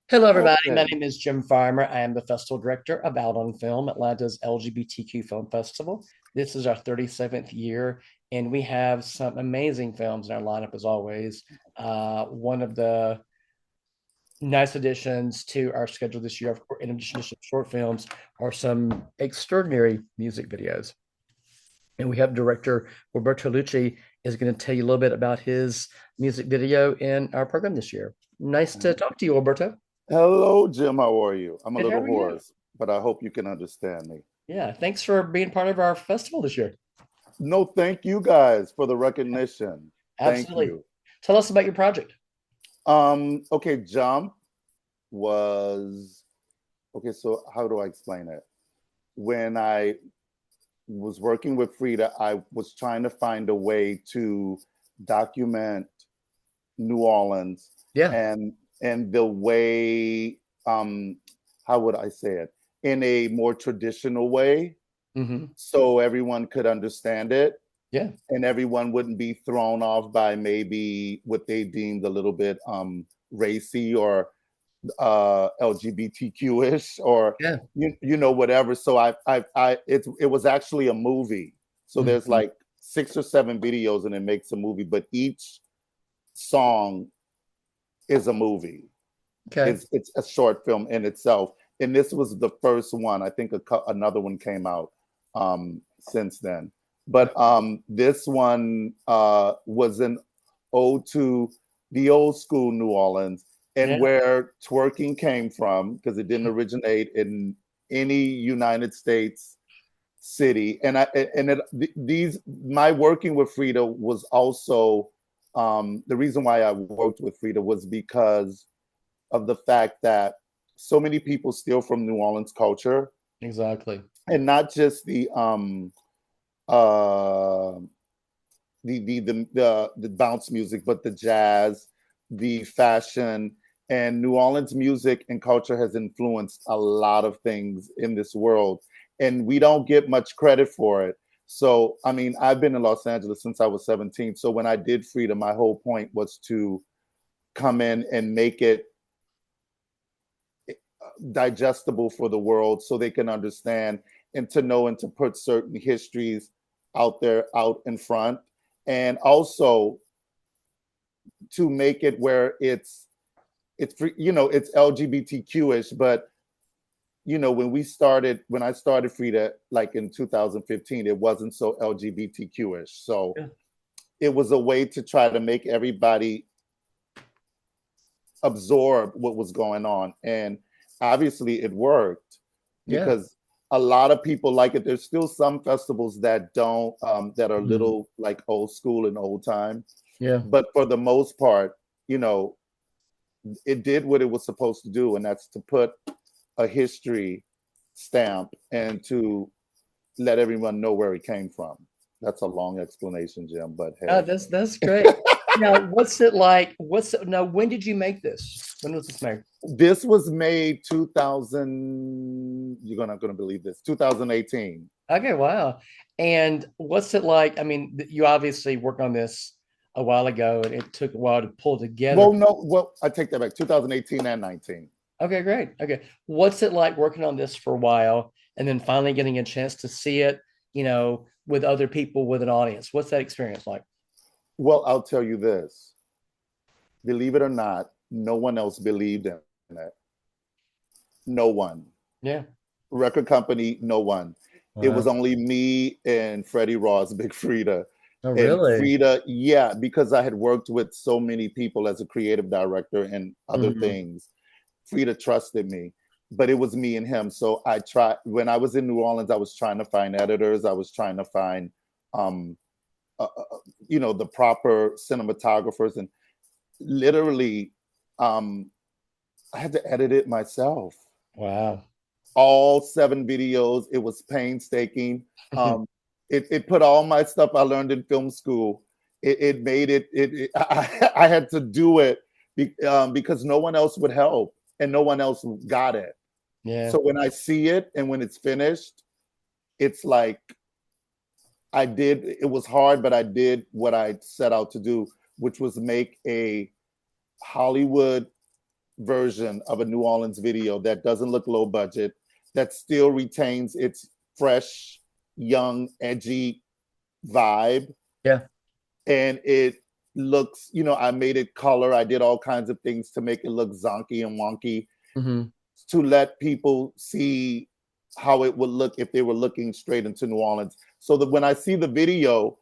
Hello, everybody. My Okay. name is Jim Farmer. I am the festival director of Out on Film, Atlanta's LGBTQ Film Festival. This is our 37th year, and we have some amazing films in our lineup as always. One of the nice additions to our schedule this year, of course, in addition to some short films, are some extraordinary music videos. And we have director Wilberto Lucci is going to tell you a little bit about his music video in our program this year. Nice to talk to you, Wilberto. Hello, Jim. How are you? I'm a Good, how little are you? hoarse, but I hope you can understand me. Yeah, thanks for being part of our festival this year. No, thank you guys for the recognition. Thank Absolutely. you. Tell us about your project. Okay, Jump was okay, so how do I explain it? When I was working with Frida, I was trying to find a way to document New Orleans Yeah. and the way how would I say it? In a more traditional way Hmm. so everyone could understand it Yeah. and everyone wouldn't be thrown off by maybe what they deemed a little bit racy or LGBTQ-ish or Yeah. whatever. So it was actually a movie. So there's Hmm. like 6 or 7 videos and it makes a movie, but each song is a movie. Okay. It's a short film in itself, and this was the first one. I think another one came out since then, but this one was an ode to the old school New Orleans and Yeah. where twerking came from because it didn't originate in any United States city. And these my working with Frida was also the reason why I worked with Frida was because of the fact that so many people steal from New Orleans culture, Exactly. and not just uh, the bounce music, but the jazz, the fashion, and New Orleans music and culture has influenced a lot of things in this world, and we don't get much credit for it. So, I mean, I've been in Los Angeles since I was 17. So when I did Freedom, my whole point was to come in and make it digestible for the world so they can understand and to know and to put certain histories out there out in front and also to make it where it's LGBTQ-ish, but when I started Frida like in 2015, it wasn't so LGBTQ-ish. So Yeah. it was a way to try to make everybody absorb what was going on. And obviously it worked Yeah. because a lot of people like it. There's still some festivals that don't, that are Mhm. little like old school and old time. Yeah. But for the most part, you know, it did what it was supposed to do, and that's to put a history stamp and to let everyone know where it came from. That's a long explanation, Jim, but Oh, hey. that's great. Now, what's it like? Now, when did you make this? When was this made? This was made 2000, you're not gonna believe this, 2018. Okay, wow. And what's it like? I mean, you obviously worked on this a while ago, and it took a while to pull together. Well, no, well, I take that back, 2018 and 19. Okay, great. Okay. What's it like working on this for a while and then finally getting a chance to see it, with other people, with an audience? What's that experience like? Well, I'll tell you this, believe it or not, no one else believed in it. No one. Yeah. Record company, no one. It was Wow. only me and Freddie Ross, Big Frida. Oh, And really? Frida, yeah, because I had worked with so many people as a creative director and other Hmm. things, Frida trusted me. But it was me and him. So I tried, when I was in New Orleans, I was trying to find editors, I was trying to find, um, the proper cinematographers. And literally, um, I had to edit it myself. Wow. All 7 videos. It was painstaking. It put all my stuff I learned in film school. It made I had to do it because no one else would help and no one else got it. Yeah. So when I see it and when it's finished, it's like it was hard, but I did what I set out to do, which was make a Hollywood version of a New Orleans video that doesn't look low budget, that still retains its fresh, young, edgy vibe. Yeah. And it looks, I made it color. I did all kinds of things to make it look zonky and wonky Hmm. to let people see how it would look if they were looking straight into New Orleans. So that when I see the video,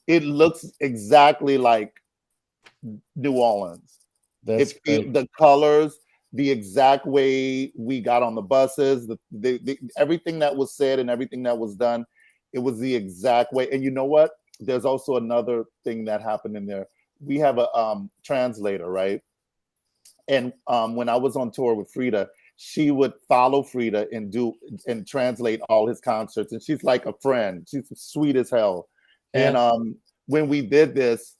it looks exactly like New Orleans. That's It feel great. the colors, the exact way we got on the buses, everything that was said and everything that was done, it was the exact way. And you know what? There's also another thing that happened in there. We have a translator, right? And when I was on tour with Freedia, she would follow Freedia and translate all his concerts. And she's like a friend. She's sweet as hell. And Yeah. when we did this,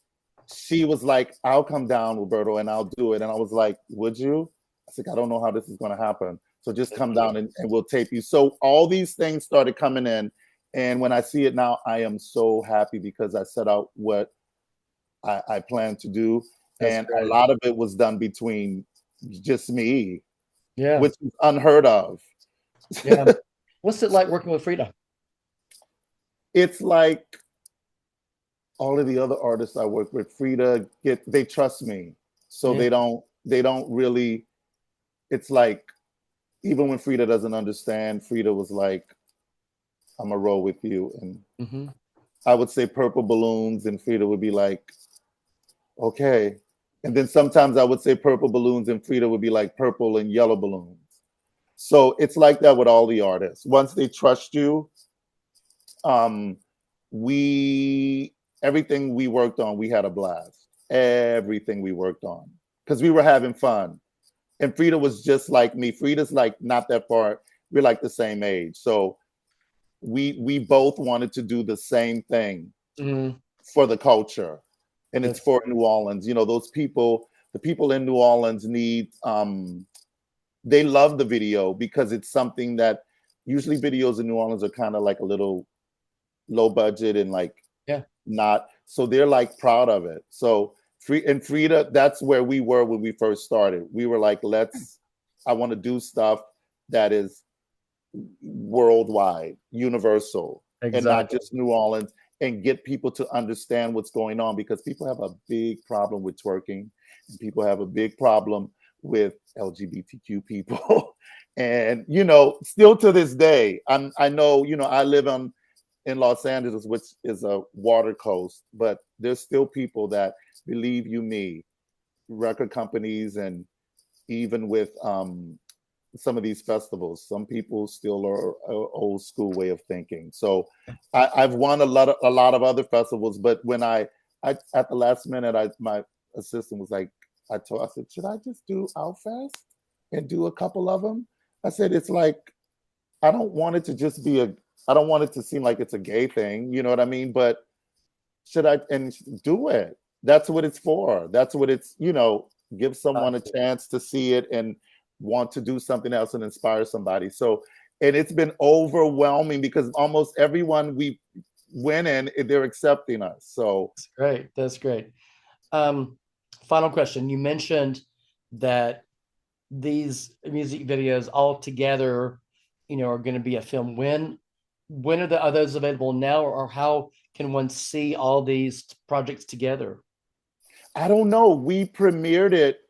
she was like, "I'll come down, Roberto, and I'll do it." And I was like, "Would you?" I said, "I don't know how this is going to happen. So just come down and we'll tape you." So all these things started coming in. And when I see it now, I am so happy because I set out what I plan to do. That's And a great. lot of it was done between just me, Yeah. which is unheard of. Yeah. What's it like working with Frida? It's like all of the other artists I work with, Freedia, they trust me. So Yeah. they don't really, it's like, even when Freedia doesn't understand, Freedia was like, "I'm gonna roll with you." And Hmm. I would say purple balloons, and Freedia would be like, "Okay." And then sometimes I would say purple balloons, and Freedia would be like purple and yellow balloons. So it's like that with all the artists. Once they trust you, um, we everything we worked on, we had a blast. Everything we worked on because we were having fun. And Freedia was just like me. Frida's like not that far. We're like the same age, so we both wanted to do the same thing Hmm. for the culture, and it's That's for New Orleans. Those people, the people in New Orleans need. They love the video because it's something that usually videos in New Orleans are kind of like a little low budget and like yeah. not. So they're like proud of it. So Freedia, that's where we were when we first started. We were like, I want to do stuff that is worldwide, universal, and not Exactly. just New Orleans, and get people to understand what's going on because people have a big problem with twerking, and people have a big problem with LGBTQ people. And still to this day, I know, I live in Los Angeles, which is a water coast, but there's still people that, believe you me, record companies, and even with some of these festivals, some people still are old school way of thinking. So I've won a lot of other festivals, but when I at the last minute, my assistant was like, I said, "Should I just do Outfest and do a couple of them?" I said, "It's like I don't want it to just be I don't want it to seem like it's a gay thing, you know what I mean? But should I and do it? That's what it's for. That's what it's, give someone a chance to see it and want to do something else and inspire somebody." So, and it's been overwhelming because almost everyone we went in, they're accepting us. So, That's great. That's great. Um, Final question. You mentioned that these music videos all together, are going to be a film. When are those available now, or how can one see all these projects together? I don't know. We premiered it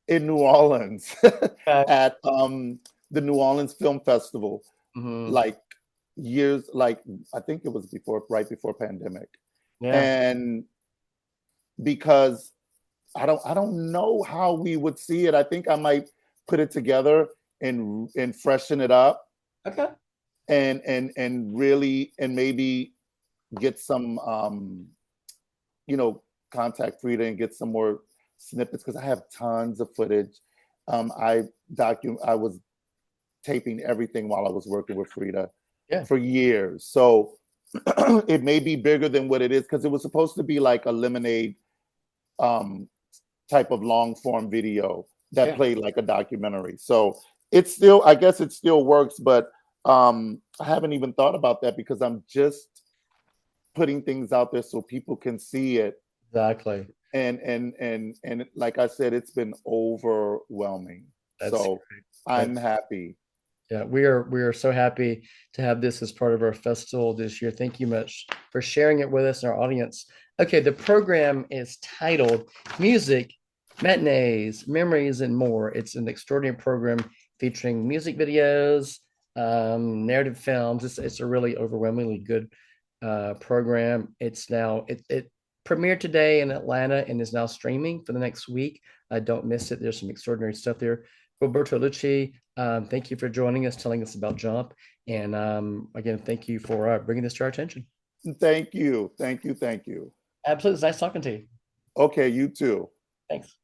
in New Orleans Okay. at the New Orleans Film Festival, Hmm. like years, like I think it was right before pandemic. Yeah. And because I don't know how we would see it. I think I might put it together and freshen it up Okay. and really and maybe get some you know contact Freedia and get some more snippets because I have tons of footage. I was taping everything while I was working with Freedia Yeah. for years. So it may be bigger than what it is because it was supposed to be like a lemonade um, type of long form video that Yeah. played like a documentary. So it's still, I guess it still works, but I haven't even thought about that because I'm just putting things out there so people can see it. Exactly. And like I said, it's been overwhelming. That's So great. I'm That's happy. Yeah, we are so happy to have this as part of our festival this year. Thank you much for sharing it with us and our audience. Okay, the program is titled Music, Matinees, Memories, and More. It's an extraordinary program featuring music videos, narrative films. It's a really overwhelmingly good program. It premiered today in Atlanta and is now streaming for the next week. Don't miss it. There's some extraordinary stuff there. Wilberto Lucci, thank you for joining us, telling us about Jump. And again, thank you for bringing this to our attention. Thank you. Thank you. Thank you. Absolutely. It's nice talking to you. Okay, you too. Thanks.